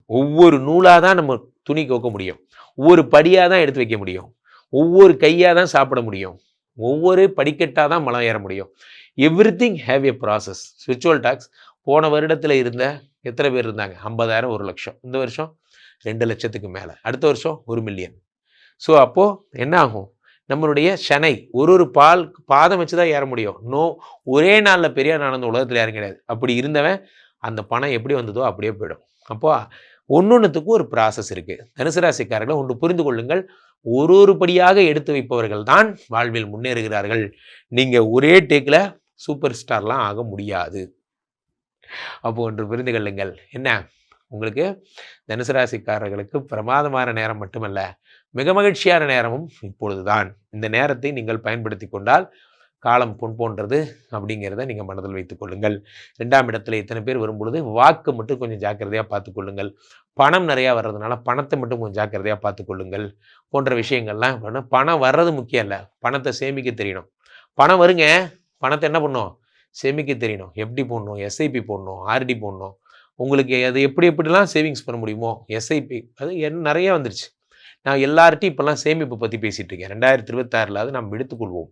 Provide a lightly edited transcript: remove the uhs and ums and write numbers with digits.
ஒவ்வொரு நூலாக தான் நம்ம துணி கோக்க முடியும், ஒவ்வொரு படியாக தான் எடுத்து வைக்க முடியும், ஒவ்வொரு கையாக தான் சாப்பிட முடியும், ஒவ்வொரு படிக்கட்டாக தான் மலம் ஏற முடியும். Everything have a process. Spiritual talks போன வருடத்தில் இருந்த எத்தனை பேர் இருந்தாங்க? 50,000, 1,00,000. இந்த வருஷம் 2,00,000க்கு மேலே, அடுத்த வருஷம் 1,000,000. ஸோ அப்போது என்ன ஆகும்? நம்மளுடைய ஷனை ஒரு பாதம் வச்சு தான் ஏற முடியும். ஒரே நாளில் பெரியார் ஆனந்த உலகத்தில் யாரும் கிடையாது. அப்படி இருந்தவன் அந்த பணம் எப்படி வந்ததோ அப்படியே போயிடும். அப்போ ஒன்னொன்றுத்துக்கும் ஒரு ப்ராசஸ் இருக்குது. தனுசு ராசிக்காரர்களை ஒன்று புரிந்து கொள்ளுங்கள். ஒரு படியாக எடுத்து வைப்பவர்கள் தான் வாழ்வில் முன்னேறுகிறார்கள். நீங்கள் ஒரே டேக்கில் சூப்பர் ஸ்டார்லாம் ஆக முடியாது. அப்போ ஒன்று புரிந்து கொள்ளுங்கள். என்ன, உங்களுக்கு தனுசு ராசிக்காரர்களுக்கு பிரமாதமான நேரம் மட்டுமல்ல, மிக மகிழ்ச்சியான நேரமும் இப்பொழுதுதான். இந்த நேரத்தை நீங்கள் பயன்படுத்தி கொண்டால் காலம் பொன் போன்றது அப்படிங்கிறத நீங்கள் மனதில் வைத்துக் கொள்ளுங்கள். 2ஆம் இடத்துல இத்தனை பேர் வரும்பொழுது வாக்கு மட்டும் கொஞ்சம் ஜாக்கிரதையாக பார்த்துக்கொள்ளுங்கள். பணம் நிறையா வர்றதுனால பணத்தை மட்டும் கொஞ்சம் ஜாக்கிரதையாக பார்த்துக்கொள்ளுங்கள் போன்ற விஷயங்கள்லாம். பணம் வர்றது முக்கியம் இல்லை, பணத்தை சேமிக்க தெரியணும். பணம் வருங்க, பணத்தை என்ன பண்ணணும்? சேமிக்க தெரியணும். எப்படி போடணும்? எஸ்ஐபி போடணும், ஆர்டி போடணும். உங்களுக்கு அது எப்படிலாம் சேவிங்ஸ் பண்ண முடியுமோ எஸ்ஐபி அது நிறைய வந்துருச்சு. நான் எல்லார்ட்டையும் இப்போல்லாம் சேமிப்பு பற்றி பேசிகிட்டு இருக்கேன். 2026 நாம் எடுத்துக்கொள்வோம்.